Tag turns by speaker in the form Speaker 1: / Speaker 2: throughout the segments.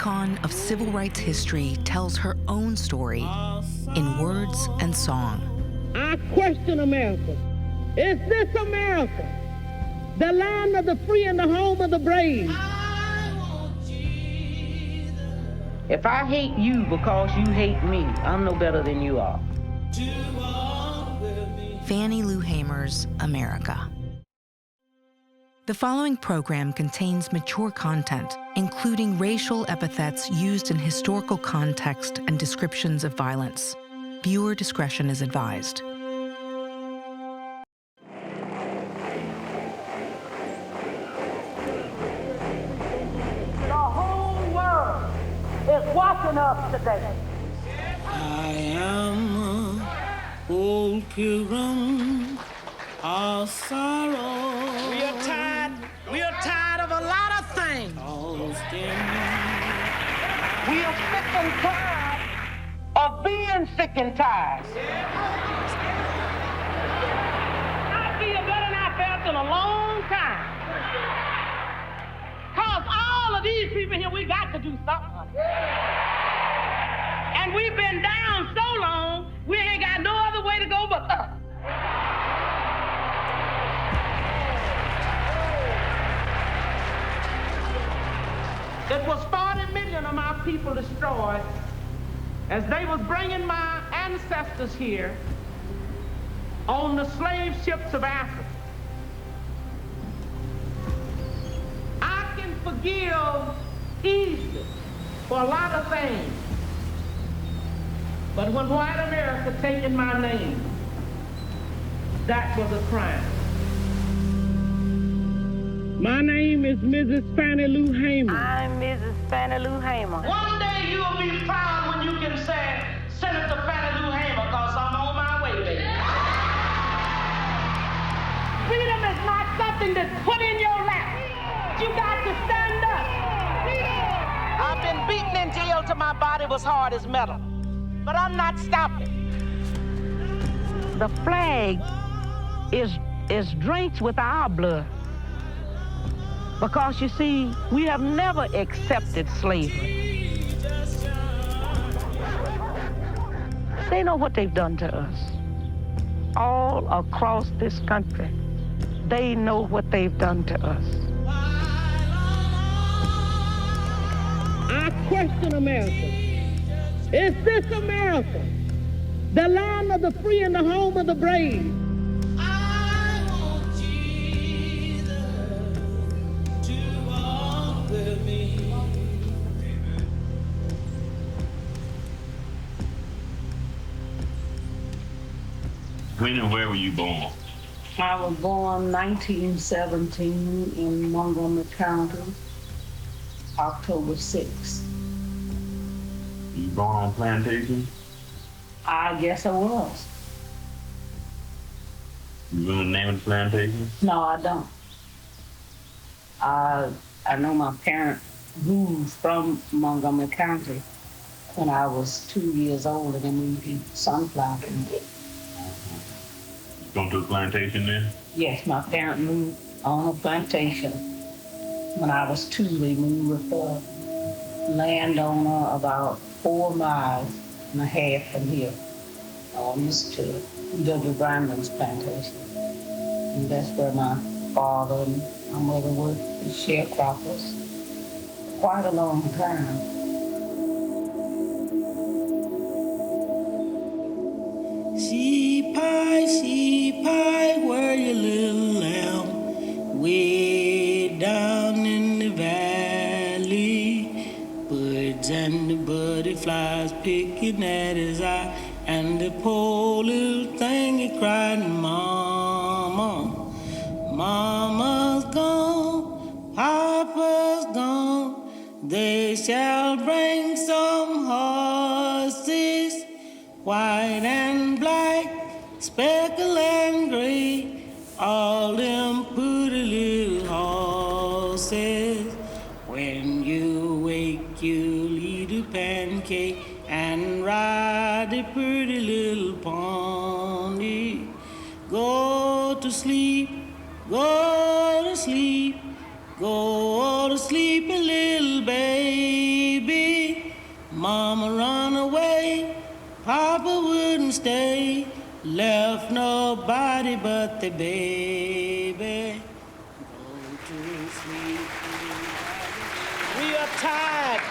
Speaker 1: icon of civil rights history tells her own story in words and song.
Speaker 2: I question America. Is this America, the land of the free and the home of the brave?
Speaker 3: If I hate you because you hate me, I'm no better than you are.
Speaker 1: Fannie Lou Hamer's America. The following program contains mature content, including racial epithets used in historical context and descriptions of violence. Viewer discretion is advised.
Speaker 2: The whole world is watching us today.
Speaker 4: I am an old pilgrim of sorrow.
Speaker 2: We are tired of a lot of things. We are sick and tired of being sick and tired. I feel better than I felt in a long time. Cause all of these people here, we got to do something. And we've been down so long, we ain't got no other way to go but up. It was 40 million of my people destroyed as they was bringing my ancestors here on the slave ships of Africa. I can forgive easily for a lot of things, but when white America taken my name, that was a crime. My name is Mrs. Fannie Lou Hamer.
Speaker 3: I'm Mrs. Fannie Lou Hamer.
Speaker 2: One day you'll be proud when you can say, Senator Fannie Lou Hamer, because I'm on my way, baby. Freedom is not something that's put in your lap. You got to stand up. I've been beaten in jail till my body was hard as metal, but I'm not stopping. The flag is drenched with our blood. Because, you see, we have never accepted slavery. They know what they've done to us. All across this country, they know what they've done to us. I question America. Is this America, the land of the free and the home of the brave?
Speaker 5: When and where were you born?
Speaker 3: I was born 1917 in Montgomery County, October 6th.
Speaker 5: You born on plantation?
Speaker 3: I guess I was.
Speaker 5: You know the name of the plantation?
Speaker 3: No, I don't. I know my parents moved from Montgomery County when I was 2 years old, and they moved to Sunflower County.
Speaker 5: Going to the plantation then?
Speaker 3: Yes, my parents moved on a plantation. When I was 2, they moved with a landowner about 4 miles and a half from here, almost to W. Brandon's plantation. And that's where my father and my mother worked as sharecroppers quite a long time.
Speaker 4: Sheep pie, where your little lamb? Way down in the valley. Birds and the butterflies picking at his eye. And the poor little thing, he cried, Mama, Mama's gone, Papa's gone. They shall bring some horses, white and black, speckle and gray, all them pretty little horses. When you wake, you'll eat a pancake and ride a pretty little pony. Go to sleep, go to sleep, go to sleep, a little baby. Dorothy, baby. Go to sleep.
Speaker 2: We are tired.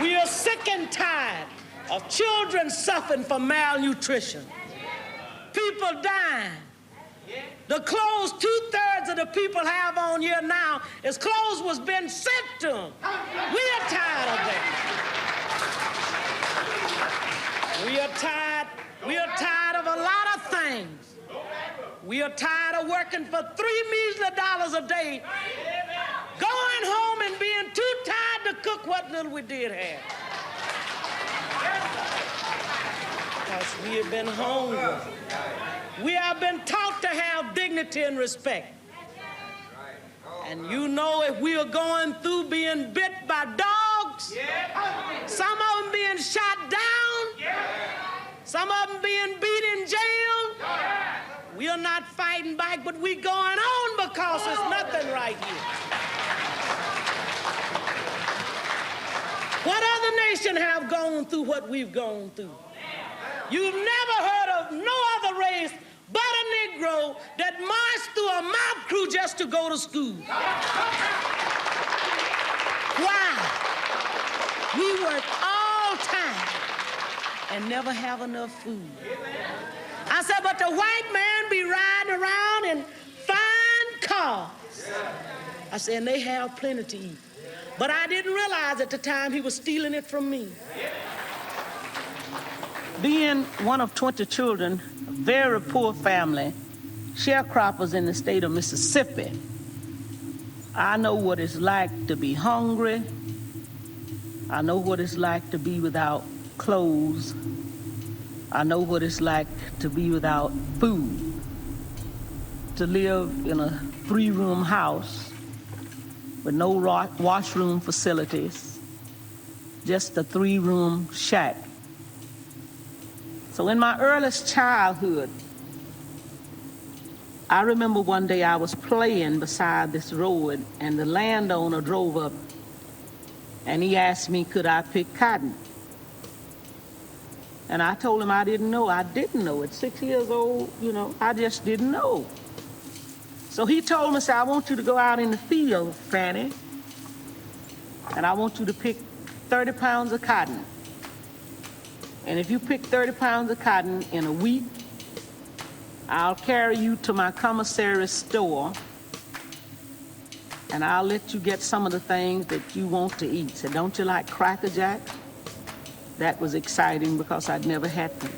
Speaker 2: We are sick and tired of children suffering from malnutrition. People dying. The clothes 2/3 of the people have on here now is clothes was been sent to them. We are tired of that. We are tired. We are tired of a lot of things. We are tired of working for $3 measly a day, going home and being too tired to cook what little we did have. Because we have been hungry. We have been taught to have dignity and respect. And you know, if we are going through being bit by dogs, some of them being shot down, some of them being beat in jail, we are not fighting back, but we going on because there's nothing right here. What other nation have gone through what we've gone through? You've never heard of no other race but a Negro that marched through a mob crew just to go to school. Why? We work all time and never have enough food. I said, but the white man be riding around in fine cars. I said, and they have plenty to eat. But I didn't realize at the time he was stealing it from me. Being one of 20 children, a very poor family, sharecroppers in the state of Mississippi, I know what it's like to be hungry. I know what it's like to be without clothes. I know what it's like to be without food, to live in a 3-room house with no washroom facilities, just a 3-room shack. So in my earliest childhood, I remember one day I was playing beside this road and the landowner drove up and he asked me, could I pick cotton? And I told him I didn't know. I didn't know. At 6 years old, I just didn't know. So he told me, I want you to go out in the field, Fanny, and I want you to pick 30 pounds of cotton. And if you pick 30 pounds of cotton in a week, I'll carry you to my commissary store and I'll let you get some of the things that you want to eat. So don't you like Cracker Jack? That was exciting because I'd never had them.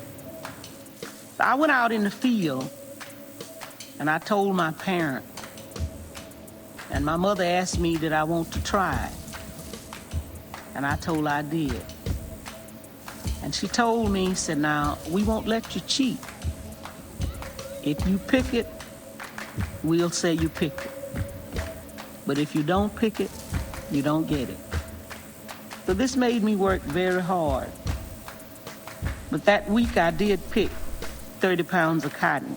Speaker 2: So I went out in the field and I told my parent, and my mother asked me, did I want to try it? And I told her I did. And she told me, said, now, we won't let you cheat. If you pick it, we'll say you picked it. But if you don't pick it, you don't get it. So this made me work very hard. But that week I did pick 30 pounds of cotton.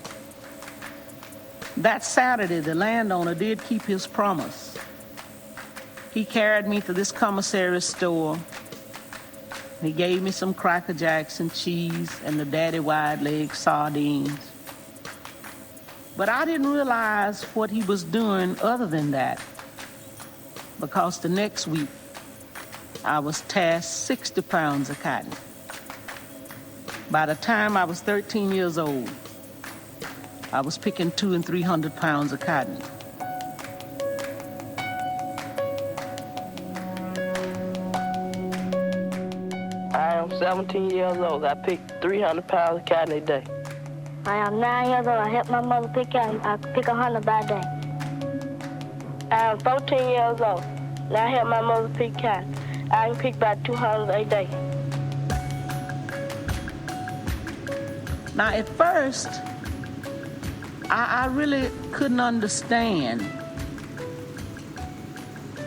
Speaker 2: That Saturday, the landowner did keep his promise. He carried me to this commissary store. He gave me some Cracker Jacks and cheese and the Daddy Wide Leg sardines. But I didn't realize what he was doing other than that, because the next week I was tasked 60 pounds of cotton. By the time I was 13 years old, I was picking 200 and 300 pounds of cotton.
Speaker 6: I am 17 years old. I pick 300 pounds of cotton a day.
Speaker 7: I am 9 years old. I help my mother pick cotton. I pick 100 by day.
Speaker 6: I am 14 years old. And I help my mother pick cotton. I can pick about 200 a day.
Speaker 2: Now, at first, I really couldn't understand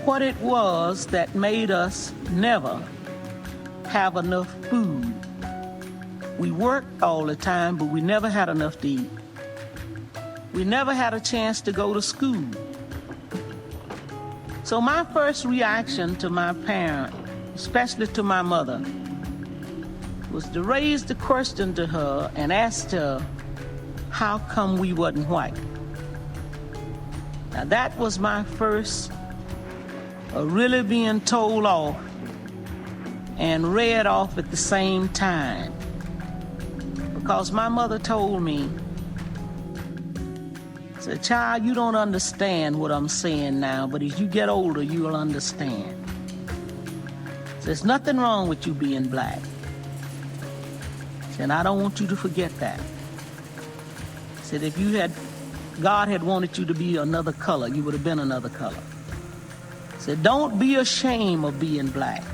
Speaker 2: what it was that made us never have enough food. We worked all the time, but we never had enough to eat. We never had a chance to go to school. So my first reaction to my parent, especially to my mother, was to raise the question to her and ask her, how come we wasn't white?
Speaker 3: Now that was my first really being told off and read off at the same time. Because my mother told me, said, child, you don't understand what I'm saying now, but as you get older, you'll understand. There's nothing wrong with you being black. And I don't want you to forget that. Said if God had wanted you to be another color, you would have been another color. Said don't be ashamed of being black.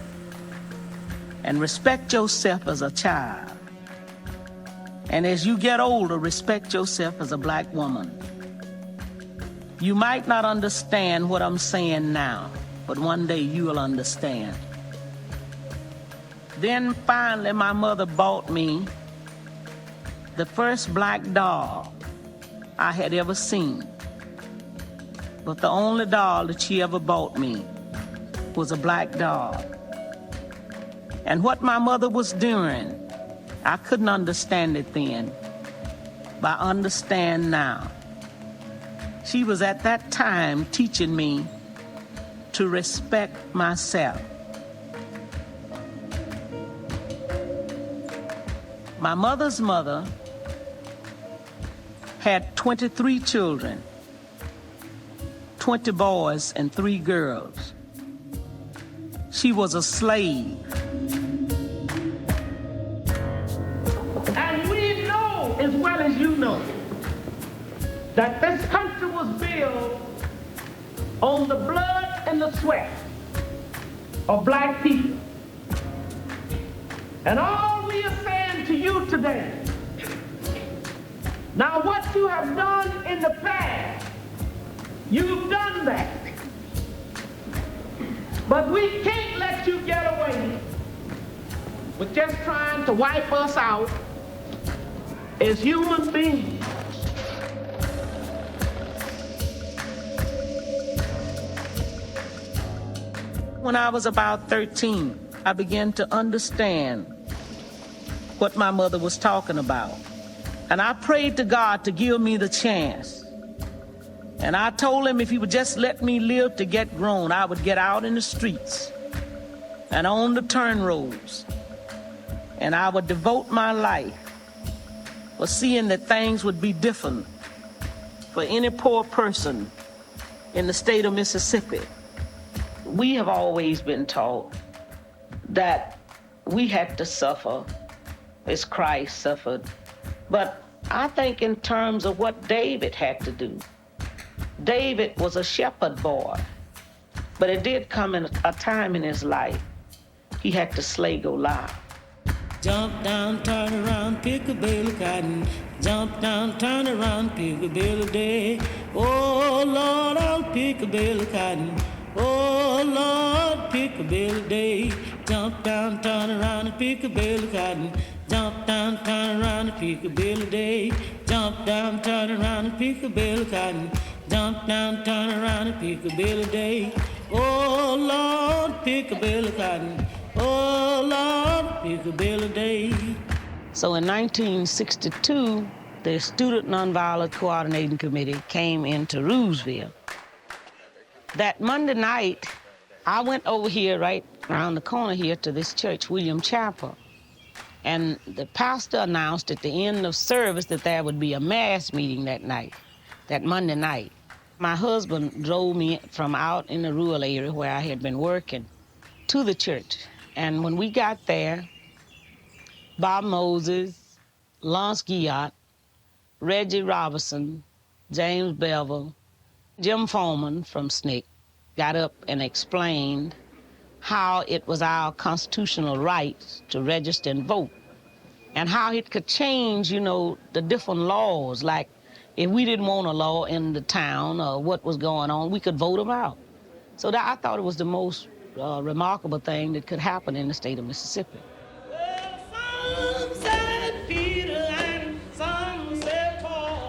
Speaker 3: And respect yourself as a child. And as you get older, respect yourself as a black woman. You might not understand what I'm saying now, but one day you will understand. Then finally, my mother bought me the first black doll I had ever seen. But the only doll that she ever bought me was a black doll. And what my mother was doing, I couldn't understand it then, but I understand now. She was at that time teaching me to respect myself. My mother's mother had 23 children, 20 boys and 3 girls. She was a slave.
Speaker 2: And we know, as well as you know, that this country was built on the blood and the sweat of black people. And all we are saying to you today, now what you have done in the past, you've done that. But we can't let you get away with just trying to wipe us out as human beings.
Speaker 3: When I was about 13, I began to understand what my mother was talking about. And I prayed to God to give me the chance. And I told him if he would just let me live to get grown, I would get out in the streets and on the turn roads. And I would devote my life for seeing that things would be different for any poor person in the state of Mississippi. We have always been taught that we had to suffer as Christ suffered. But I think in terms of what David had to do, David was a shepherd boy, but it did come in a time in his life he had to slay Goliath.
Speaker 4: Jump down, turn around, pick a bale of cotton. Jump down, turn around, pick a bale of day. Oh, Lord, I'll pick a bale of cotton. Oh, Lord, pick a bale of day. Jump down, turn around, and pick a bale of cotton. Jump down, turn around, and pick a bale of day. Jump down, turn around, and pick a bale of cotton. Jump down, turn around, and pick a bale of day. Oh, Lord, pick a bale of cotton. Oh, Lord, pick a bale of day.
Speaker 3: So in 1962, the Student Nonviolent Coordinating Committee came into Rooseville. That Monday night, I went over here, right around the corner here, to this church, William Chapel. And the pastor announced at the end of service that there would be a mass meeting that night, that Monday night. My husband drove me from out in the rural area where I had been working to the church. And when we got there, Bob Moses, Lance Guillot, Reggie Robinson, James Bevel, Jim Foreman from SNCC got up and explained how it was our constitutional right to register and vote, and how it could change, you know, the different laws. Like if we didn't want a law in the town or what was going on, we could vote them out. So that, I thought it was the most remarkable thing that could happen in the state of Mississippi.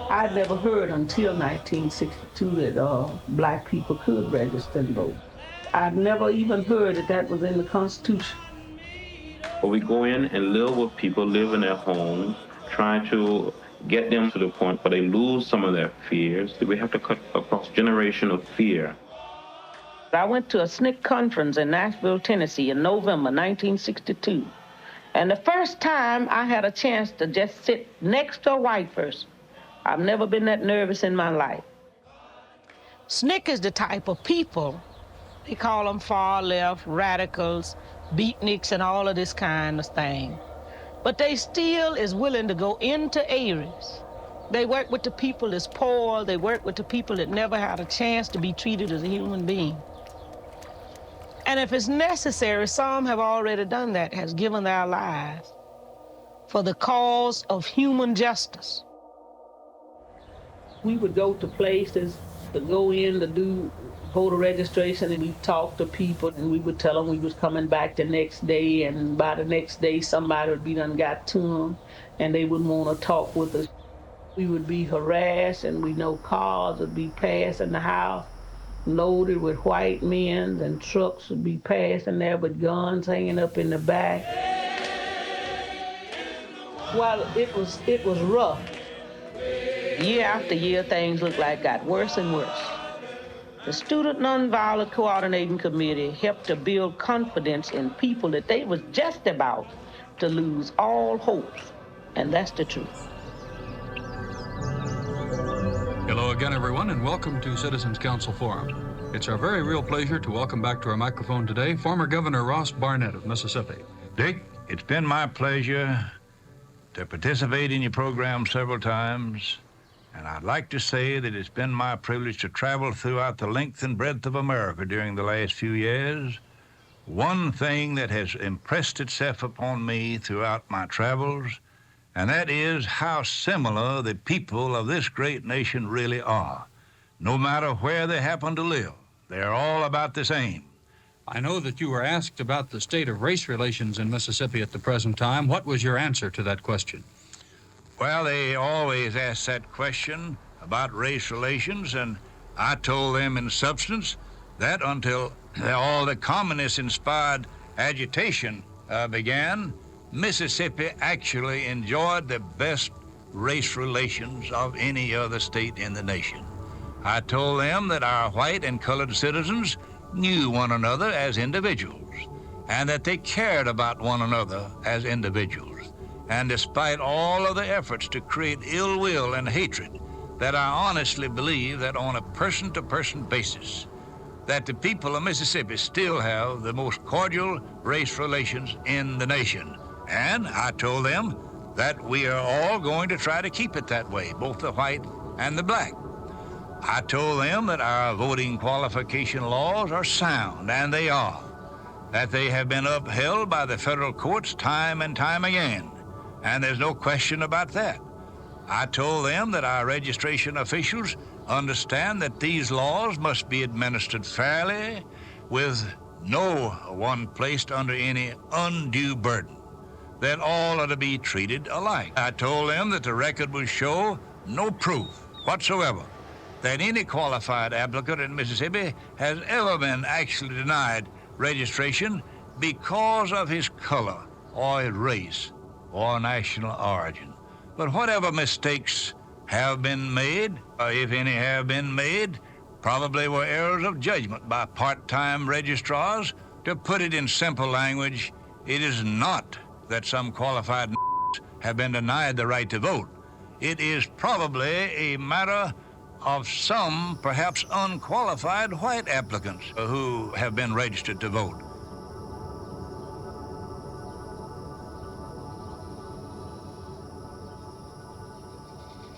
Speaker 3: I'd never heard until 1962 that black people could register and vote. I'd never even heard that that was in the Constitution.
Speaker 5: Well, we go in and live with people, live in their homes, trying to
Speaker 8: get them to the point where they lose some of their fears. We have to cut across generation of fear.
Speaker 3: I went to a SNCC conference in Nashville, Tennessee in November 1962. And the first time I had a chance to just sit next to a white person, I've never been that nervous in my life. SNCC is the type of people, they call them far left, radicals, beatniks, and all of this kind of thing. But they still is willing to go into areas. They work with the people that's poor, they work with the people that never had a chance to be treated as a human being. And if it's necessary, some have already done that, has given their lives for the cause of human justice. We would go to places to go in to do voter registration, and we'd talk to people, and we would tell them we was coming back the next day, and by the next day somebody would be done got to them, and they wouldn't want to talk with us. We would be harassed, and we know cars would be passing the house loaded with white men, and trucks would be passing there with guns hanging up in the back. Well, it was rough. Year after year, things looked like got worse and worse. The Student Nonviolent Coordinating Committee helped to build confidence in people that they was just about to lose all hopes, and that's the truth.
Speaker 9: Hello again, everyone, and welcome to Citizens Council Forum. It's our very real pleasure to welcome back to our microphone today former Governor Ross Barnett of Mississippi.
Speaker 10: Dick, it's been my pleasure to participate in your program several times, and I'd like to say that it's been my privilege to travel throughout the length and breadth of America during the last few years. One thing that has impressed itself upon me throughout my travels, and that is how similar the people of this great nation really are. No matter where they happen to live, they're all about the same.
Speaker 9: I know that you were asked about the state of race relations in Mississippi at the present time. What was your answer to that question?
Speaker 10: Well, they always ask that question about race relations, and I told them in substance that until all the communist-inspired agitation began, Mississippi actually enjoyed the best race relations of any other state in the nation. I told them that our white and colored citizens knew one another as individuals, and that they cared about one another as individuals. And despite all of the efforts to create ill will and hatred, that I honestly believe that on a person-to-person basis, that the people of Mississippi still have the most cordial race relations in the nation. And I told them that we are all going to try to keep it that way, both the white and the black. I told them that our voting qualification laws are sound, and they are, that they have been upheld by the federal courts time and time again, and there's no question about that. I told them that our registration officials understand that these laws must be administered fairly, with no one placed under any undue burden, that all are to be treated alike. I told them that the record will show no proof whatsoever that any qualified applicant in Mississippi has ever been actually denied registration because of his color or his race or national origin. But whatever mistakes have been made, or if any have been made, probably were errors of judgment by part-time registrars. To put it in simple language, it is not that some qualified have been denied the right to vote. It is probably a matter of some perhaps unqualified white applicants who have been registered to vote.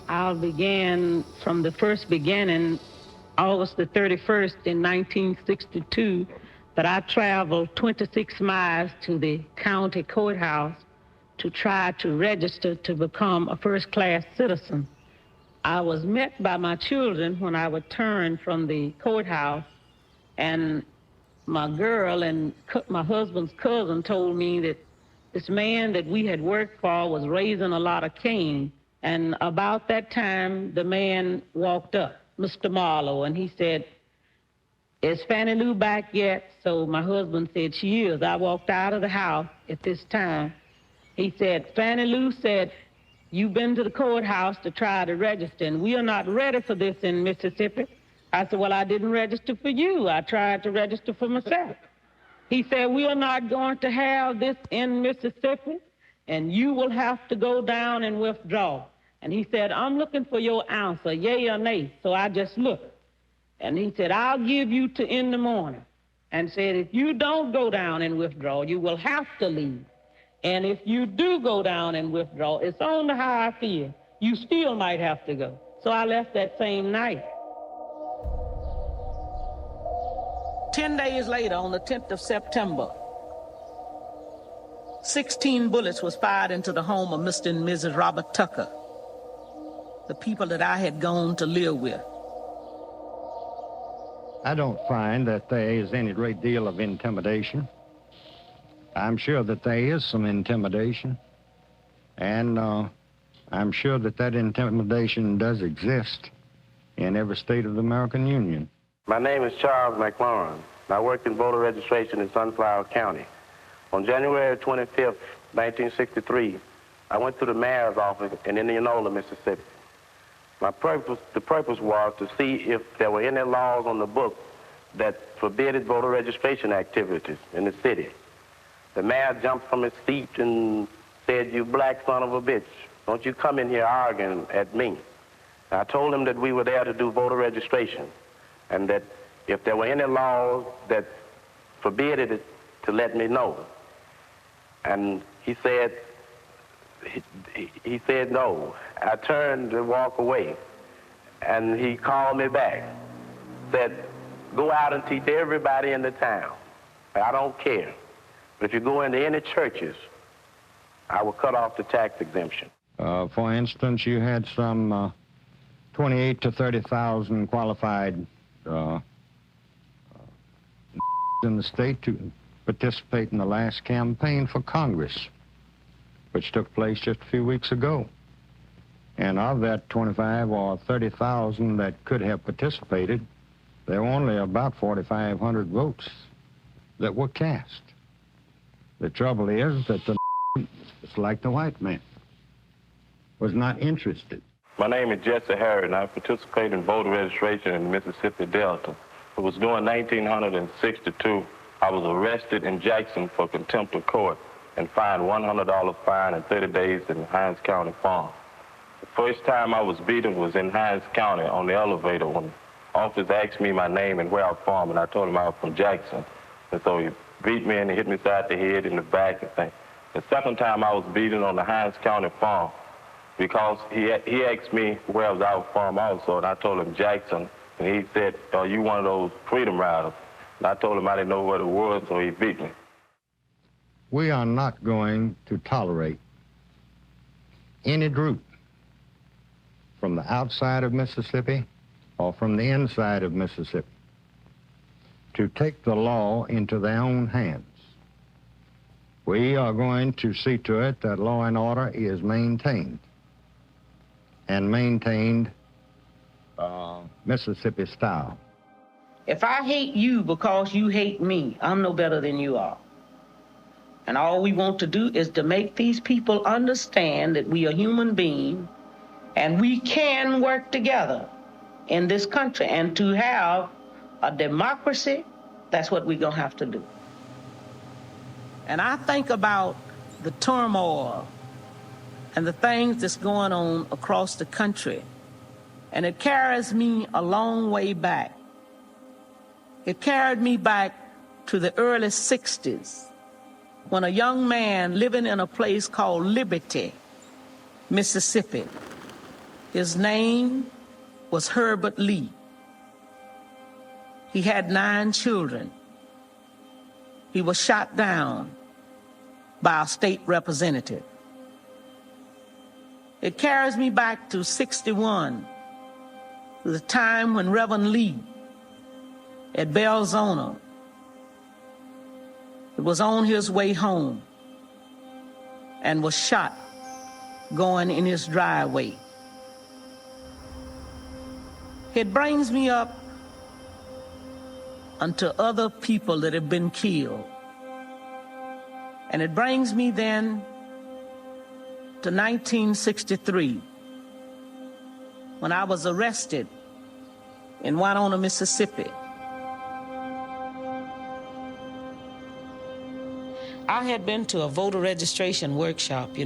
Speaker 3: I began from the first beginning, August the 31st in 1962, that I traveled 26 miles to the county courthouse to try to register to become a first-class citizen. I was met by my children when I returned from the courthouse, and my girl and my husband's cousin told me that this man that we had worked for was raising a lot of cane. And about that time, the man walked up, Mr. Marlowe, and he said, "Is Fannie Lou back yet?" So my husband said, "She is." I walked out of the house at this time. He said, "Fannie Lou said you've been to the courthouse to try to register, and we are not ready for this in Mississippi. I said, well, I didn't register for you. I tried to register for myself. He said, we are not going to have this in Mississippi, and you will have to go down and withdraw. And he said, I'm looking for your answer, yay or nay. So I just looked. And he said, I'll give you to in the morning. And said, if you don't go down and withdraw, you will have to leave. And if you do go down and withdraw, it's only how I feel. You still might have to go. So I left that same night. 10 days later, on the 10th of September, 16 bullets was fired into the home of Mr. and Mrs. Robert Tucker, the people that I had gone to live with.
Speaker 11: I don't find that there is any great deal of intimidation. I'm sure that there is some intimidation, and I'm sure that that intimidation does exist in every state of the American Union.
Speaker 12: My name is Charles McLaurin. I work in voter registration in Sunflower County. On January 25th, 1963, I went to the mayor's office in Indianola, Mississippi. The purpose was to see if there were any laws on the book that forbidded voter registration activities in the city. The mayor jumped from his seat and said, you black son of a bitch, don't you come in here arguing at me. I told him that we were there to do voter registration, and that if there were any laws that forbidded it, to let me know. And he said no. I turned to walk away, and he called me back, said, go out and teach everybody in the town. I don't care. But if you go into any churches, I will cut off the tax exemption.
Speaker 11: For instance, you had some 28 to 30,000 qualified in the state to participate in the last campaign for Congress, which took place just a few weeks ago. And of that 25 or 30,000 that could have participated, there were only about 4,500 votes that were cast. The trouble is that the it's like the white man, was not interested.
Speaker 12: My name is Jesse Harris, and I participate in voter registration in the Mississippi Delta. It was during 1962. I was arrested in Jackson for contempt of court and fined $100 fine and 30 days in Hinds County Farm. The first time I was beaten was in Hinds County on the elevator when the officer asked me my name and where I'm from, and I told him I was from Jackson. And so he beat me and he hit me side the head in the back and things. The second time I was beaten on the Hinds County Farm because he asked me where was I from also, and I told him Jackson, and he said, are you one of those Freedom Riders? And I told him I didn't know what it was, so he beat me.
Speaker 11: We are not going to tolerate any group from the outside of Mississippi or from the inside of Mississippi to take the law into their own hands. We are going to see to it that law and order is maintained, and maintained Mississippi style.
Speaker 3: If I hate you because you hate me, I'm no better than you are. And all we want to do is to make these people understand that we are human beings and we can work together in this country. And to have a democracy, that's what we're gonna have to do. And I think about the turmoil and the things that's going on across the country, and it carries me a long way back. It carried me back to the early 60s when a young man living in a place called Liberty, Mississippi, his name was Herbert Lee. He had 9 children. He was shot down by a state representative. It carries me back to 61, to the time when Reverend Lee at Belzona was on his way home and was shot going in his driveway. It brings me up unto other people that have been killed. And it brings me then to 1963, when I was arrested in Winona, Mississippi. I had been to a voter registration workshop, they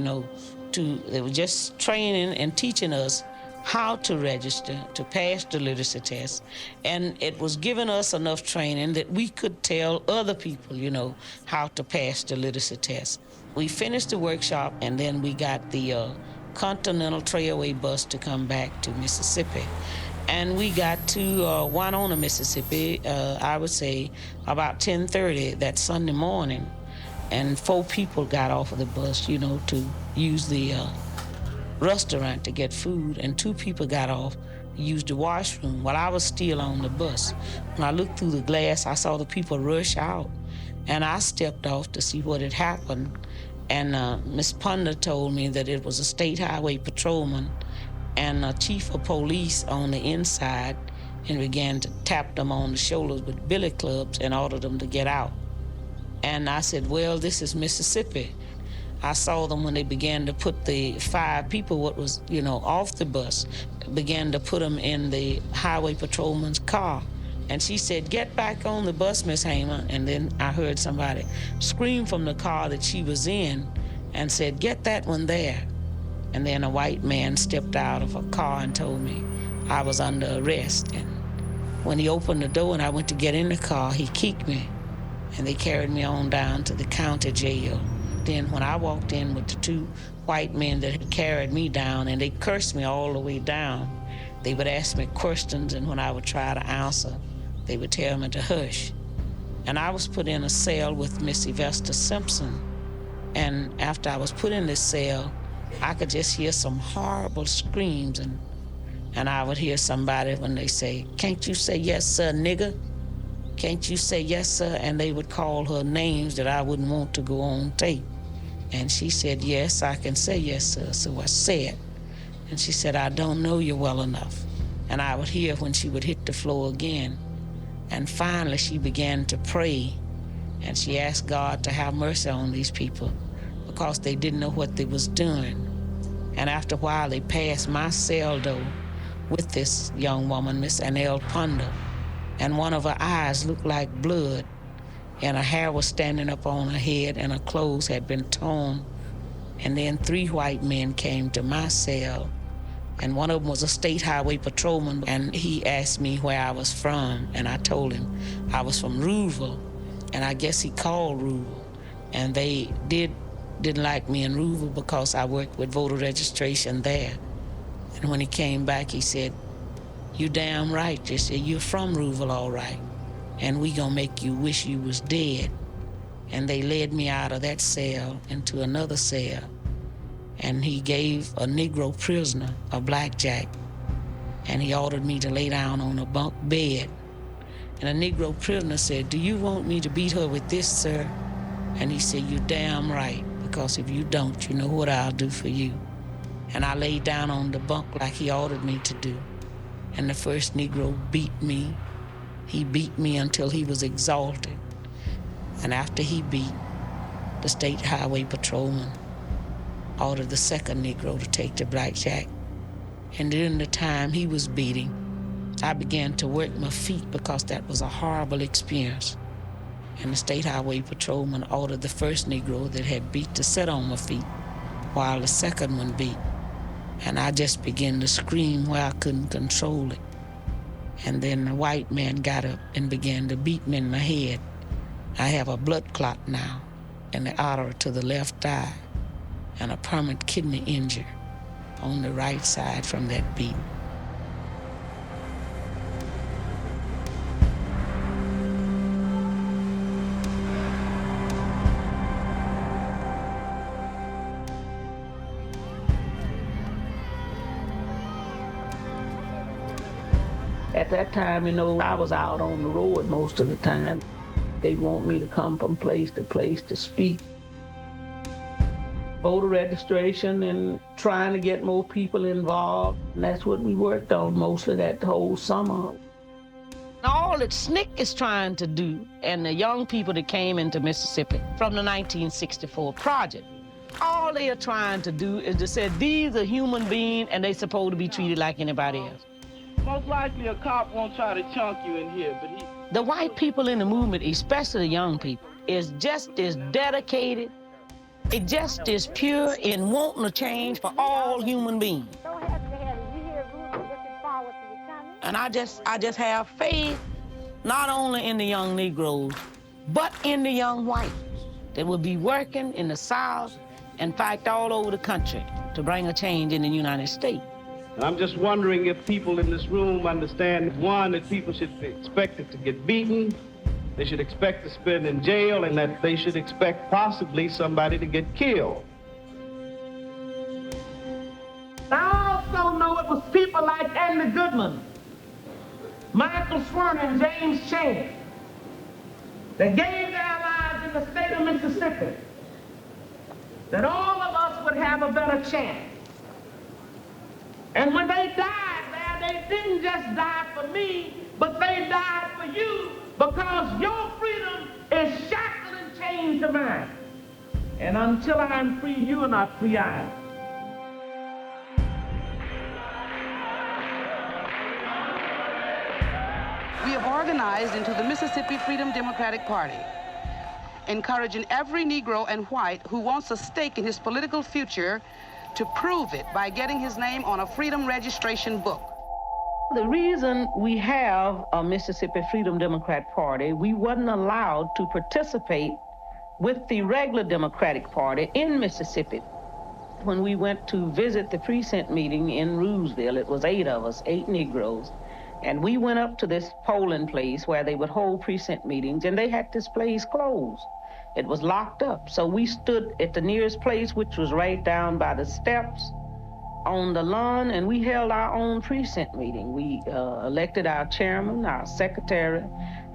Speaker 3: were just training and teaching us how to register, to pass the literacy test. And it was giving us enough training that we could tell other people, how to pass the literacy test. We finished the workshop, and then we got the Continental Trailway bus to come back to Mississippi. And we got to Winona, Mississippi, I would say about 10:30 that Sunday morning. And 4 people got off of the bus, to use the restaurant to get food, and 2 people got off to use the washroom while I was still on the bus. When I looked through the glass, I saw the people rush out, and I stepped off to see what had happened. And Miss Ponder told me that it was a state highway patrolman and a chief of police on the inside, and began to tap them on the shoulders with billy clubs and ordered them to get out. And I said, well, this is Mississippi. I saw them when they began to put the 5 people, what was, off the bus, began to put them in the highway patrolman's car. And she said, get back on the bus, Miss Hamer. And then I heard somebody scream from the car that she was in and said, get that one there. And then a white man stepped out of a car and told me I was under arrest. And when he opened the door and I went to get in the car, he kicked me. And they carried me on down to the county jail. Then when I walked in with the 2 white men that had carried me down, and they cursed me all the way down, they would ask me questions, and when I would try to answer, they would tell me to hush. And I was put in a cell with Miss Evesta Simpson. And after I was put in this cell, I could just hear some horrible screams, and I would hear somebody when they say, can't you say yes, sir, nigger? Can't you say yes, sir? And they would call her names that I wouldn't want to go on tape. And she said, yes, I can say yes, sir. So I said. And she said, I don't know you well enough. And I would hear when she would hit the floor again. And finally, she began to pray. And she asked God to have mercy on these people because they didn't know what they was doing. And after a while, they passed my cell door with this young woman, Miss Annelle Ponder. And one of her eyes looked like blood, and her hair was standing up on her head, and her clothes had been torn. And then 3 white men came to my cell, and one of them was a state highway patrolman, and he asked me where I was from, and I told him I was from Rouville, and I guess he called Rouville. And they didn't like me in Rouville because I worked with voter registration there. And when he came back, he said, you damn right. They said, you're from Rouville, all right. And we gonna make you wish you was dead. And they led me out of that cell into another cell. And he gave a Negro prisoner a blackjack. And he ordered me to lay down on a bunk bed. And a Negro prisoner said, do you want me to beat her with this, sir? And he said, you damn right, because if you don't, you know what I'll do for you. And I laid down on the bunk like he ordered me to do. And the first Negro beat me. He beat me until he was exhausted. And after he beat, the state highway patrolman ordered the second Negro to take the blackjack. And during the time he was beating, I began to work my feet because that was a horrible experience. And the state highway patrolman ordered the first Negro that had beat to sit on my feet while the second one beat. And I just began to scream where I couldn't control it. And then the white man got up and began to beat me in my head. I have a blood clot now in the artery to the left eye and a permanent kidney injury on the right side from that beat. At that time, I was out on the road most of the time. They'd want me to come from place to speak. Voter registration and trying to get more people involved. And that's what we worked on mostly that whole summer. All that SNCC is trying to do, and the young people that came into Mississippi from the 1964 project,
Speaker 13: All they are trying to do is to say these are human beings and they're supposed to be treated like anybody else.
Speaker 14: Most likely a cop won't try to chunk you in here, but he...
Speaker 13: The white people in the movement, especially the young people, is just as dedicated, it just as pure in wanting to change for all human beings. And I just have faith, not only in the young Negroes, but in the young whites that will be working in the South, in fact, all over the country to bring a change in the United States.
Speaker 14: And I'm just wondering if people in this room understand, one, that people should be expected to get beaten, they should expect to spend in jail, and that they should expect possibly somebody to get killed.
Speaker 2: I also know it was people like Andy Goodman, Michael Swerner, and James Chan that gave their lives in the state of Mississippi, that all of us would have a better chance. And when they died there, they didn't just die for me, but they died for you, because your freedom is shackled and chained to mine. And until I'm free, you are not free either.
Speaker 15: We have organized into the Mississippi Freedom Democratic Party, encouraging every Negro and white who wants a stake in his political future to prove it by getting his name on a freedom registration book.
Speaker 13: The reason we have a Mississippi Freedom Democrat Party, we wasn't allowed to participate with the regular Democratic Party in Mississippi. When we went to visit the precinct meeting in Rooseville, it was 8 of us, 8 Negroes, and we went up to this polling place where they would hold precinct meetings, and they had this place closed. It was locked up. So we stood at the nearest place, which was right down by the steps on the lawn, and we held our own precinct meeting. We elected our chairman, our secretary,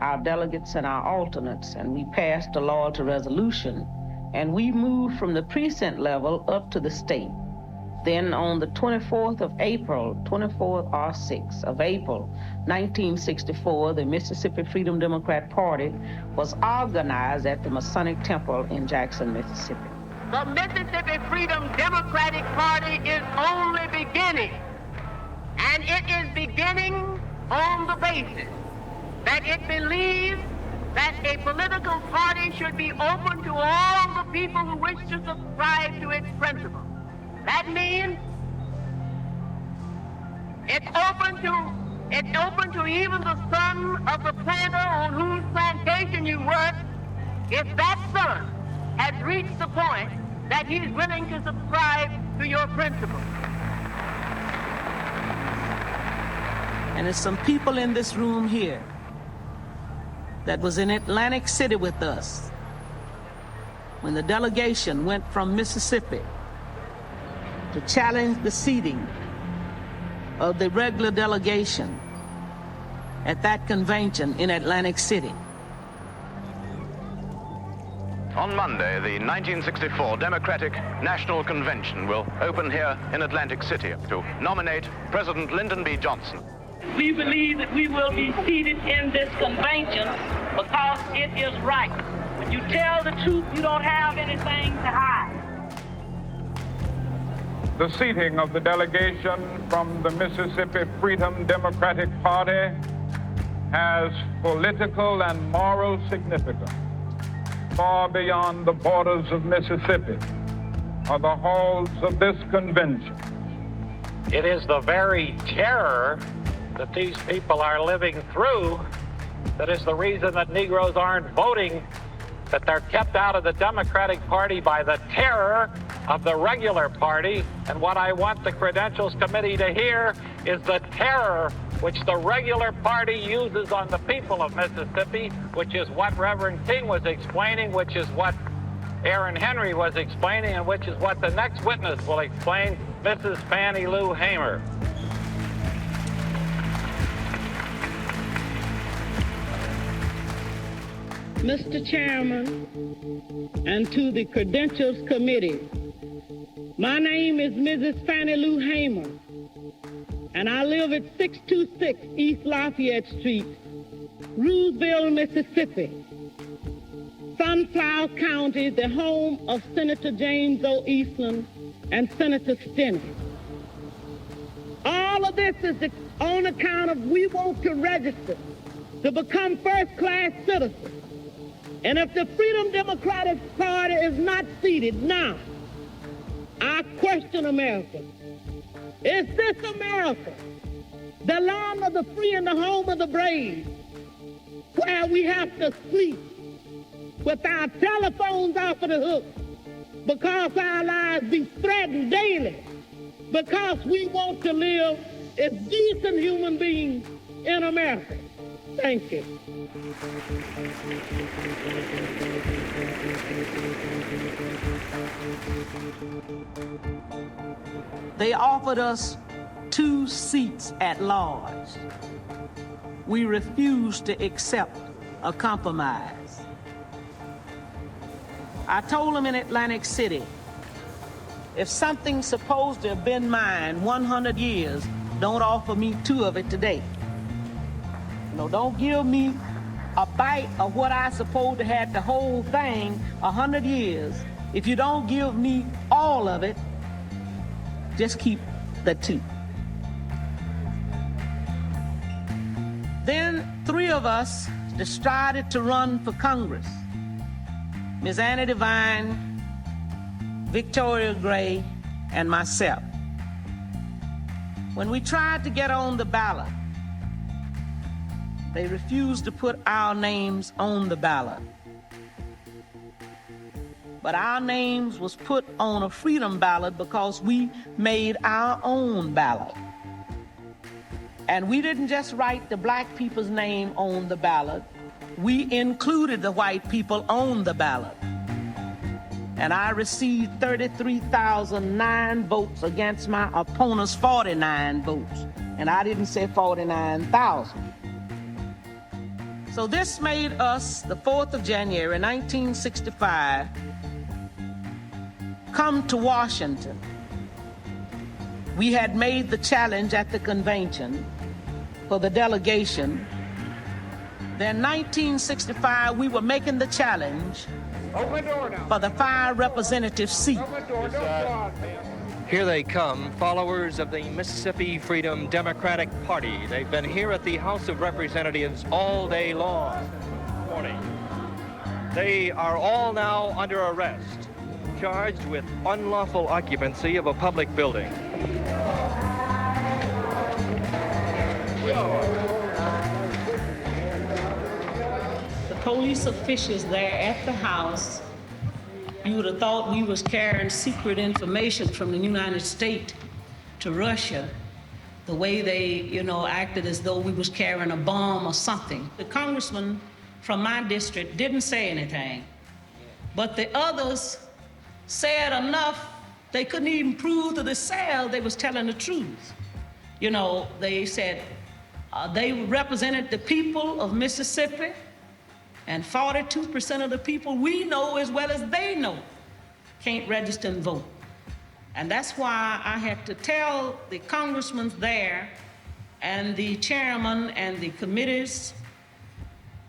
Speaker 13: our delegates, and our alternates, and we passed a loyalty resolution. And we moved from the precinct level up to the state. Then on the 24th of April, 24th or 6th of April, 1964, the Mississippi Freedom Democrat Party was organized at the Masonic Temple in Jackson, Mississippi.
Speaker 2: The Mississippi Freedom Democratic Party is only beginning, and it is beginning on the basis that it believes that a political party should be open to all the people who wish to subscribe to its principles. That means it's open to even the son of the planter on whose plantation you work, if that son has reached the point that he's willing to subscribe to your principles.
Speaker 13: And there's some people in this room here that was in Atlantic City with us when the delegation went from Mississippi to challenge the seating of the regular delegation at that convention in Atlantic City.
Speaker 16: On Monday, the 1964 Democratic National Convention will open here in Atlantic City to nominate President Lyndon B. Johnson.
Speaker 2: We believe that we will be seated in this convention because it is right. When you tell the truth, you don't have anything to hide.
Speaker 17: The seating of the delegation from the Mississippi Freedom Democratic Party has political and moral significance far beyond the borders of Mississippi or the halls of this convention.
Speaker 18: It is the very terror that these people are living through that is the reason that Negroes aren't voting, that they're kept out of the Democratic Party by the terror of the regular party. And what I want the Credentials Committee to hear is the terror which the regular party uses on the people of Mississippi, which is what Reverend King was explaining, which is what Aaron Henry was explaining, and which is what the next witness will explain, Mrs. Fannie Lou Hamer.
Speaker 19: Mr. Chairman, and to the Credentials Committee, my name is Mrs. Fannie Lou Hamer, and I live at 626 East Lafayette Street, Rooseville, Mississippi. Some Sunflower County, the home of Senator James O. Eastland and Senator Stinney. All of this is on account of we want to register to become first-class citizens. And if the Freedom Democratic Party is not seated now, I question America. Is this America, the land of the free and the home of the brave, where we have to sleep with our telephones off of the hook because our lives be threatened daily, because we want to live as decent human beings in America? Thank you.
Speaker 13: They offered us 2 seats at large. We refused to accept a compromise. I told them in Atlantic City, if something's supposed to have been mine 100 years, don't offer me 2 of it today. No, don't give me a bite of what I supposed to have the whole thing 100 years. If you don't give me all of it, just keep the 2. Then 3 of us decided to run for Congress. Ms. Annie Devine, Victoria Gray, and myself. When we tried to get on the ballot, they refused to put our names on the ballot. But our names was put on a freedom ballot because we made our own ballot. And we didn't just write the black people's name on the ballot, we included the white people on the ballot. And I received 33,009 votes against my opponent's 49 votes. And I didn't say 49,000. So this made us, the 4th of January, 1965, come to Washington. We had made the challenge at the convention for the delegation. Then 1965, we were making the challenge for the 5 representative seat.
Speaker 20: Here they come, followers of the Mississippi Freedom Democratic Party. They've been here at the House of Representatives all day long. Morning. They are all now under arrest, charged with unlawful occupancy of a public building.
Speaker 13: The police officials there at the House, you would have thought we was carrying secret information from the United States to Russia, the way they, acted as though we was carrying a bomb or something. The congressman from my district didn't say anything, but the others said enough, they couldn't even prove to the cell they was telling the truth. They said they represented the people of Mississippi, and 42% of the people we know as well as they know can't register and vote. And that's why I had to tell the congressmen there and the chairman and the committees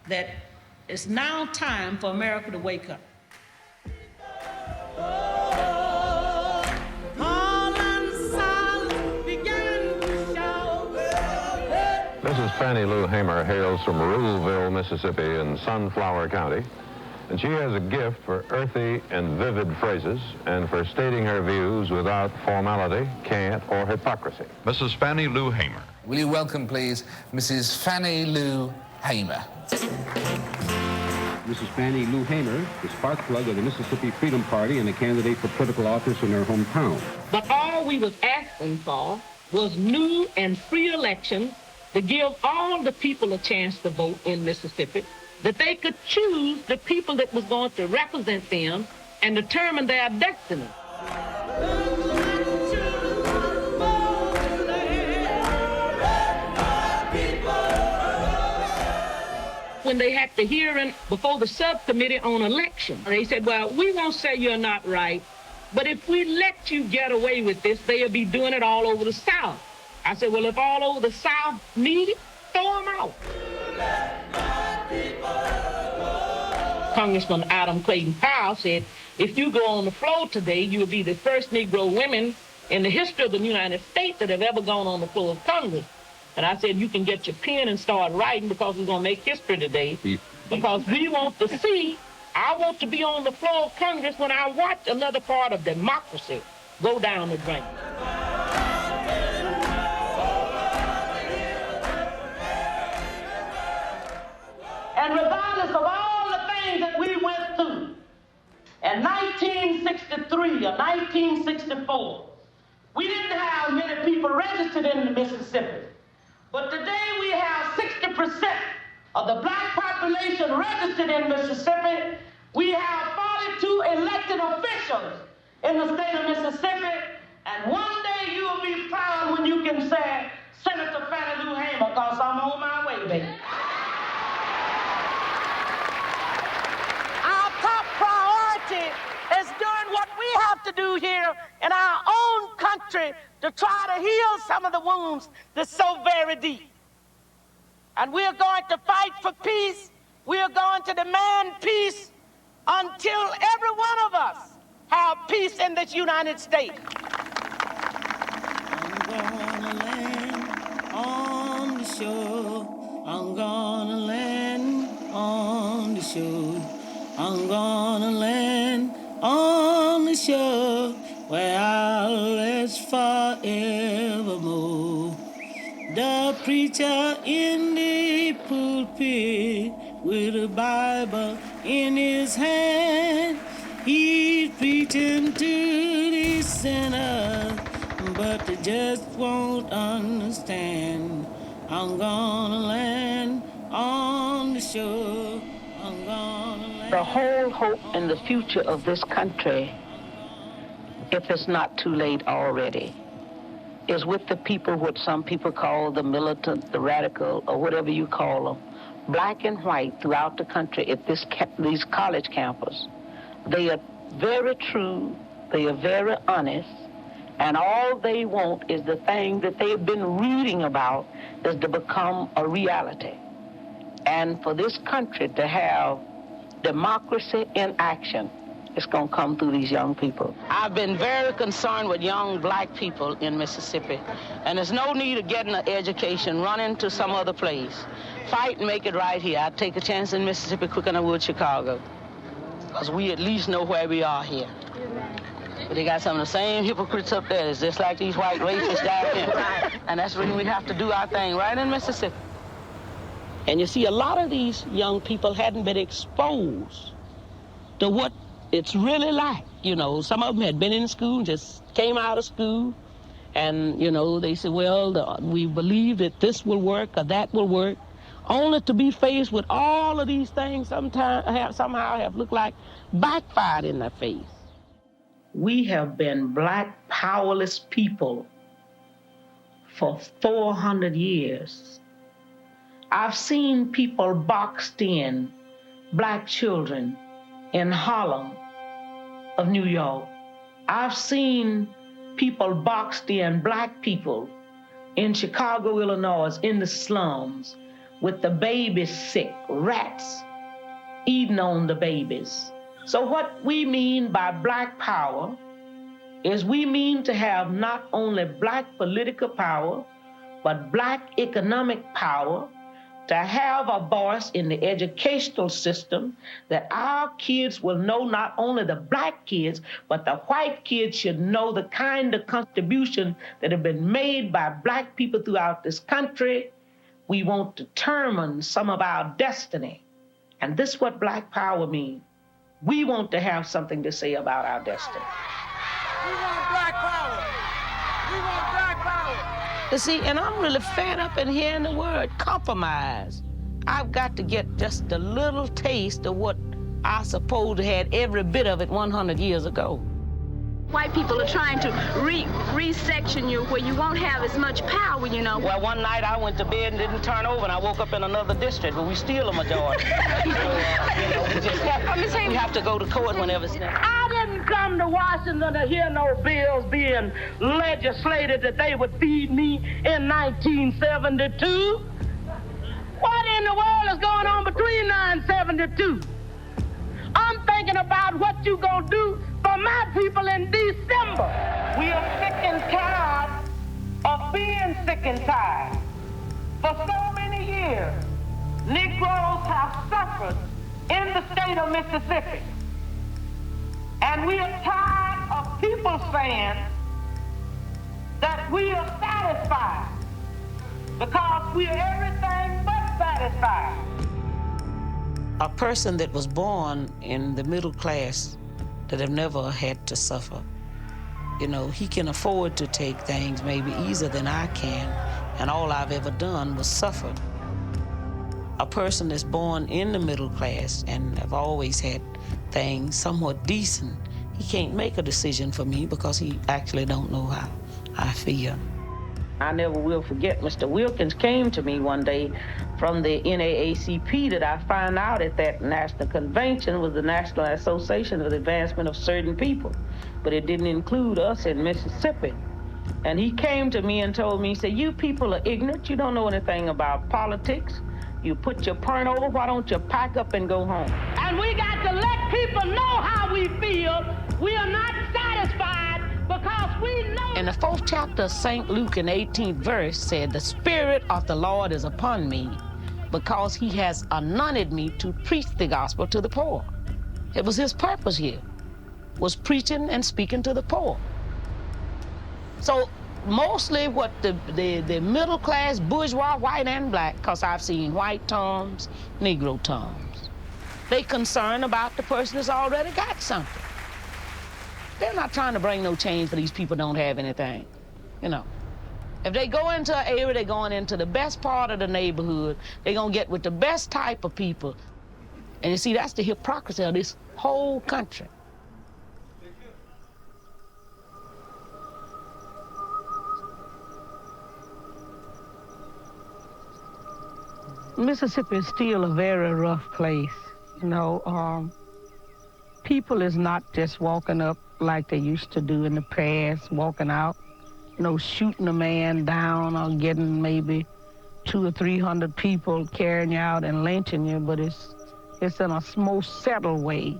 Speaker 13: that it's now time for America to wake up.
Speaker 11: Mrs. Fannie Lou Hamer hails from Ruleville, Mississippi in Sunflower County, and she has a gift for earthy and vivid phrases and for stating her views without formality, cant, or hypocrisy.
Speaker 9: Mrs. Fannie Lou Hamer.
Speaker 21: Will you welcome, please, Mrs. Fannie Lou Hamer.
Speaker 22: Mrs. Fannie Lou Hamer, the spark plug of the Mississippi Freedom Party and a candidate for political office in her hometown.
Speaker 19: But all we was asking for was new and free elections to give all the people a chance to vote in Mississippi, that they could choose the people that was going to represent them and determine their destiny. When they had the hearing before the subcommittee on election, they said, well, we won't say you're not right, but if we let you get away with this, they'll be doing it all over the South. I said, well, if all over the South need it, throw them out. Congressman Adam Clayton Powell said, if you go on the floor today, you will be the first Negro women in the history of the United States that have ever gone on the floor of Congress. And I said, you can get your pen and start writing because we're going to make history today. Because we want to see, I want to be on the floor of Congress when I watch another part of democracy go down the drain.
Speaker 2: And regardless of all the things that we went through, in 1963 or 1964, we didn't have many people registered in the Mississippi. But today we have 60% of the black population registered in Mississippi. We have 42 elected officials in the state of Mississippi. And one day you will be proud when you can say, Senator Fannie Lou Hamer, because I'm on my way, baby. Our top priority is doing what we have to do here in our own country to try to heal some of the wounds that's so very deep. And we're going to fight for peace. We're going to demand peace until every one of us have peace in this United States.
Speaker 4: On the shore, I'm gonna land on the shore. I'm gonna land on the shore where I'll rest forevermore. The preacher in the pulpit with a Bible in his hand, he's preaching to the sinners, but they just won't understand. I'm gonna land on the shore. I'm gonna land.
Speaker 13: The whole hope in the future of this country, if it's not too late already, is with the people, what some people call the militant, the radical, or whatever you call them, black and white throughout the country at these college campuses. They are very true, they are very honest, and all they want is the thing that they've been reading about is to become a reality. And for this country to have democracy in action, it's going to come through these young people.
Speaker 15: I've been very concerned with young black people in Mississippi, and there's no need of getting an education, running to some other place. Fight and make it right here. I'd take a chance in Mississippi quicker than I would Chicago, because we at least know where we are here. But they got some of the same hypocrites up there. It's just like these white racists down here. And that's when we have to do our thing right in Mississippi.
Speaker 19: And you see, a lot of these young people hadn't been exposed to what it's really like. You know, some of them had been in school, just came out of school, and, you know, they said, well, we believe that this will work or that will work, only to be faced with all of these things somehow have looked like backfired in their face. We have been black, powerless people for 400 years. I've seen people boxed in, black children, in Harlem of New York. I've seen people boxed in, black people, in Chicago, Illinois, in the slums, with the babies sick, rats eating on the babies. So what we mean by black power is we mean to have not only black political power, but black economic power, to have a voice in the educational system, that our kids will know, not only the black kids, but the white kids should know the kind of contribution that have been made by black people throughout this country. We want to determine some of our destiny. And this is what black power means. We want to have something to say about our destiny.
Speaker 2: We want black power. We want black power.
Speaker 19: You see, and I'm really fed up in hearing the word compromise. I've got to get just a little taste of what I suppose had every bit of it 100 years ago.
Speaker 1: White people are trying to resection you where you won't have as much power, you know.
Speaker 2: Well, one night I went to bed and didn't turn over, and I woke up in another district, but we still a majority. So, we have to go to court whenever it's necessary. I didn't come to Washington to hear no bills being legislated that they would feed me in 1972. What in the world is going on between 1972 about what you gonna do for my people in December. We are sick and tired of being sick and tired. For so many years, Negroes have suffered in the state of Mississippi. And we are tired of people saying that we are satisfied because we are everything but satisfied.
Speaker 3: A person that was born in the middle class that have never had to suffer, you know, he can afford to take things maybe easier than I can, and all I've ever done was suffer. A person that's born in the middle class and have always had things somewhat decent, he can't make a decision for me because he actually don't know how I feel.
Speaker 13: I never will forget, Mr. Wilkins came to me one day from the NAACP that I found out at that national convention was the National Association of the Advancement of Certain People, but it didn't include us in Mississippi. And he came to me and told me, he said, you people are ignorant, you don't know anything about politics, you put your perm over, why don't you pack up and go home?
Speaker 2: And we got to let people know how we feel. We are not satisfied because we know.
Speaker 13: In the 4th chapter of St. Luke in the 18th verse said, the Spirit of the Lord is upon me because he has anointed me to preach the gospel to the poor. It was his purpose here, was preaching and speaking to the poor. So mostly what the middle class, bourgeois, white and black, because I've seen white Toms, Negro Toms, they concerned about the person that's already got something. They're not trying to bring no change for these people who don't have anything, you know. If they go into an area, they're going into the best part of the neighborhood. They're going to get with the best type of people. And you see, that's the hypocrisy of this whole country. Mississippi is still a very rough place, you know. People is not just walking up like they used to do in the past, walking out, you know, shooting a man down or getting maybe 200 or 300 people carrying you out and lynching you, but it's in a most settled way.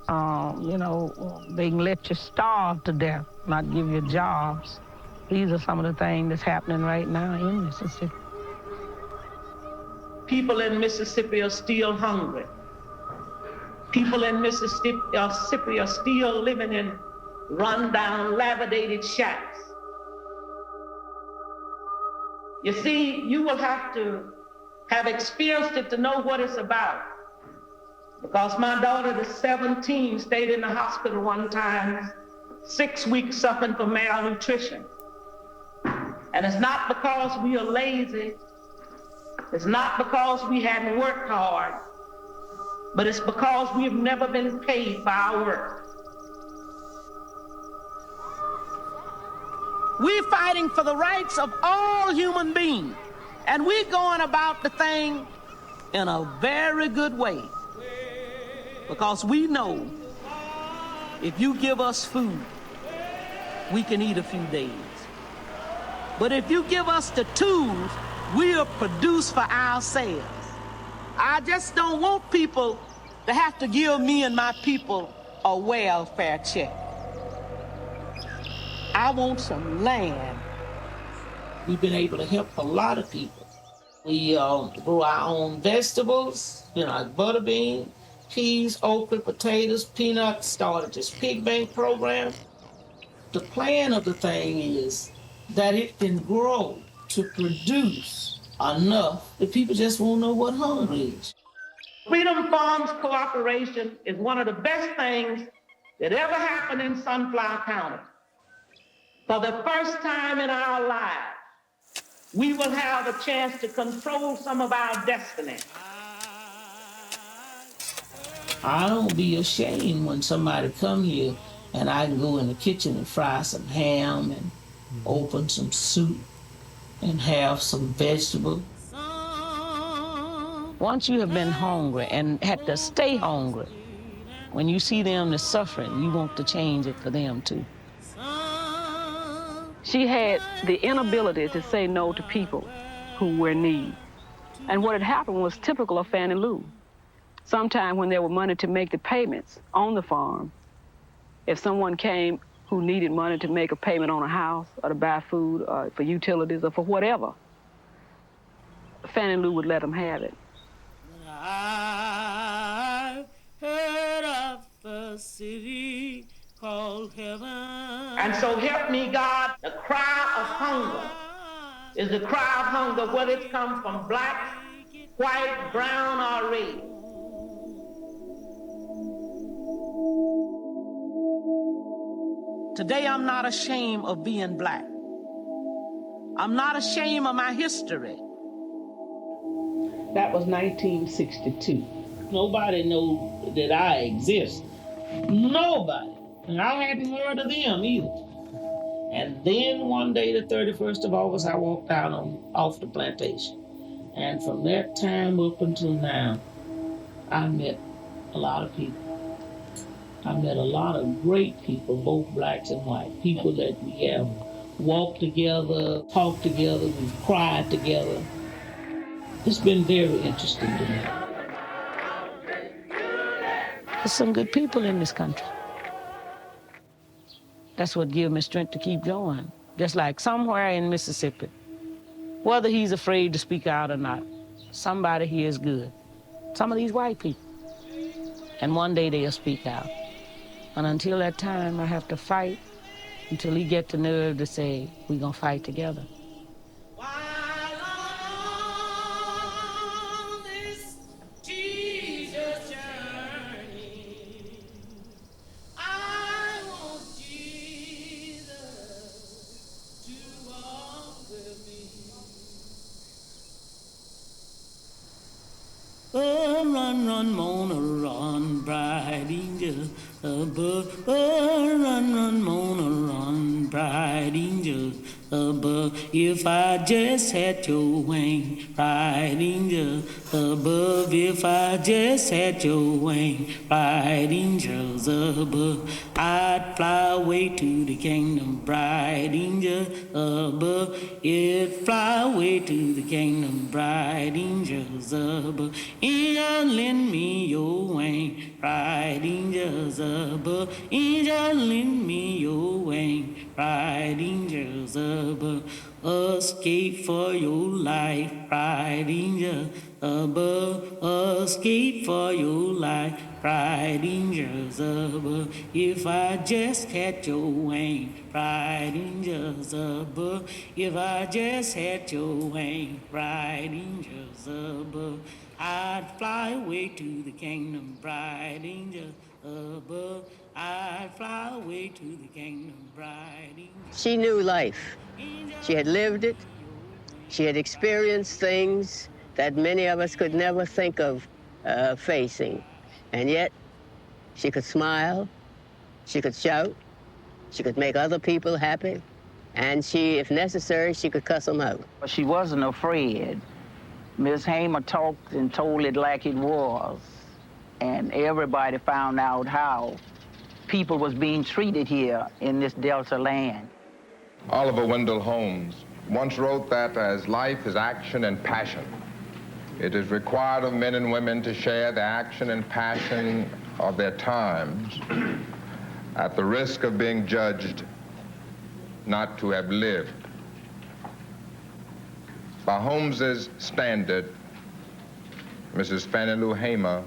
Speaker 13: You know, they can let you starve to death, not give you jobs. These are some of the things that's happening right now in Mississippi. People in Mississippi are still hungry. People in Mississippi are still living in run-down, dilapidated shacks. You see, you will have to have experienced it to know what it's about. Because my daughter, that's 17, stayed in the hospital one time, 6 weeks suffering from malnutrition. And it's not because we are lazy. It's not because we hadn't worked hard, but it's because we've never been paid for our work. We're fighting for the rights of all human beings, and we're going about the thing in a very good way, because we know if you give us food, we can eat a few days. But if you give us the tools, we'll produce for ourselves. I just don't want people to have to give me and my people a welfare check. I want some land. We've been able to help a lot of people. We grow our own vegetables, you know, like butter beans, peas, okra, potatoes, peanuts, started this pig bank program. The plan of the thing is that it can grow to produce enough that people just won't know what hunger is. Freedom Farms Cooperation is one of the best things that ever happened in Sunflower County. For the first time in our lives, we will have a chance to control some of our destiny. I don't be ashamed when somebody come here and I can go in the kitchen and fry some ham and open some soup and have some vegetables. Once you have been hungry and had to stay hungry, when you see them that's suffering, you want to change it for them too.
Speaker 6: She had the inability to say no to people who were in need. And what had happened was typical of Fannie Lou. sometime when there were money to make the payments on the farm, if someone came who needed money to make a payment on a house or to buy food or for utilities or for whatever, Fannie Lou would let them have it.
Speaker 4: I've heard of a city called heaven.
Speaker 3: And so help me, God, the cry of hunger is the cry of hunger, whether it's come from black, white, brown, or red. Today, I'm not ashamed of being black. I'm not ashamed of my history. That was 1962. Nobody knew that I exist. Nobody. And I hadn't heard of them either. And then one day, the 31st of August, I walked out off the plantation. And from that time up until now, I met a lot of people. I met a lot of great people, both blacks and white, people that we have walked together, talked together, we've cried together. It's been very interesting to me. There's some good people in this country. That's what gives me strength to keep going. Just like somewhere in Mississippi, whether he's afraid to speak out or not, somebody here is good. Some of these white people. And one day they'll speak out. And until that time, I have to fight until he gets the nerve to say, we're gonna fight together.
Speaker 4: Run, run, Mona, run, bright angel above. Run, Mona, run, bright angel above. If I just had your wing, bright angel above. If I just had your wing, bright angels above. I'd fly away to the kingdom, bright angel above. It'd fly away to the kingdom, bright angels above. Angel, lend me your wing, bright angels above. Angel, lend me your wing, bright angels above. Escape for your life, bright angel above. Escape for your life, bright angels above. If I just had your wing, bright angels above. If I just had your wing, bright angels above. I'd fly away to the kingdom, bright angel above. I'd fly away to the kingdom, bright angel.
Speaker 5: She knew life. She had lived it. She had experienced things that many of us could never think of facing. And yet, she could smile, she could shout, she could make other people happy, and she, if necessary, she could cuss them out.
Speaker 7: She wasn't afraid. Ms. Hamer talked and told it like it was, and everybody found out how people was being treated here in this Delta land.
Speaker 23: Oliver Wendell Holmes once wrote that as life is action and passion, it is required of men and women to share the action and passion of their times at the risk of being judged not to have lived. By Holmes's standard, Mrs. Fannie Lou Hamer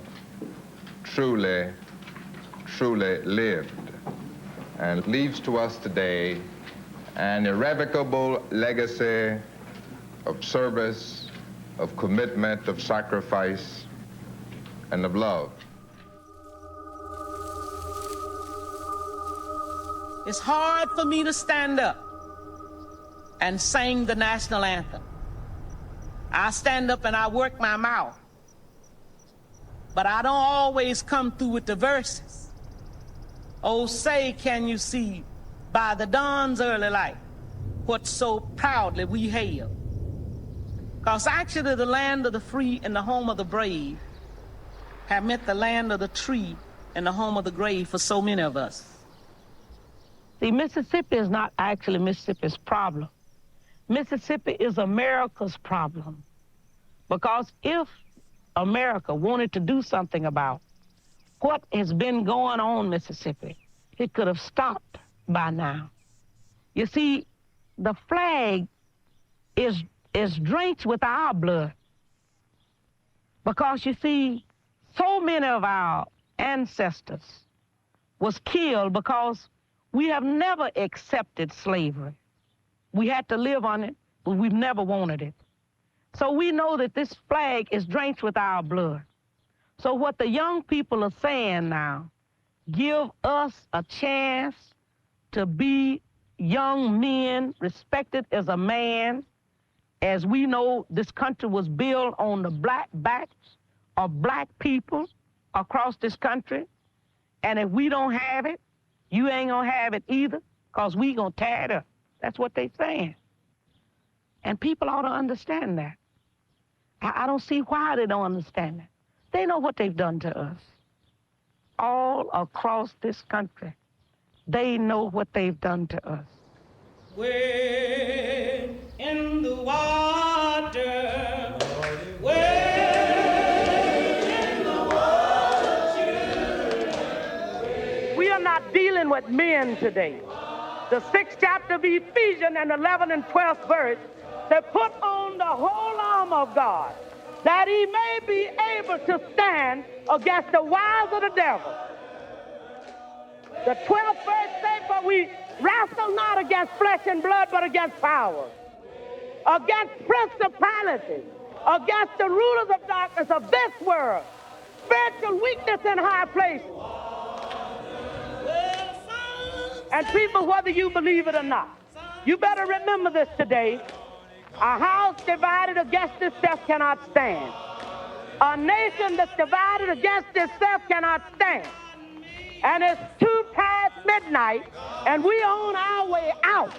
Speaker 23: truly lived and leaves to us today an irrevocable legacy of service, of commitment, of sacrifice, and of love.
Speaker 3: It's hard for me to stand up and sing the national anthem. I stand up and I work my mouth, but I don't always come through with the verses. Oh, say, can you see by the dawn's early light what so proudly we hail? Because actually the land of the free and the home of the brave have met the land of the tree and the home of the grave for so many of us. See, Mississippi is not actually Mississippi's problem. Mississippi is America's problem. Because if
Speaker 13: America wanted to do something about what has been going on in Mississippi, it could have stopped by now. You see, the flag is drenched with our blood because, you see, so many of our ancestors was killed because we have never accepted slavery. We had to live on it, but we've never wanted it. So we know that this flag is drenched with our blood. So what the young people are saying now, give us a chance to be young men, respected as a man. As we know, this country was built on the black backs of black people across this country. And if we don't have it, you ain't gonna have it either, because we gonna tear it up. That's what they saying. And people ought to understand that. I don't see why they don't understand that. They know what they've done to us. All across this country, they know what they've done to us.
Speaker 4: Way in the water,
Speaker 2: We are not dealing with men today. The 6th chapter of Ephesians and 11th and 12th verse, they put on the whole armor of God, that he may be able to stand against the wiles of the devil. The 12th verse says, for we wrestle not against flesh and blood, but against power, against principalities, against the rulers of darkness of this world, spiritual weakness in high places. And people, whether you believe it or not, you better remember this today. A house divided against itself cannot stand. A nation that's divided against itself cannot stand. And it's 2 past midnight, and we on our way out.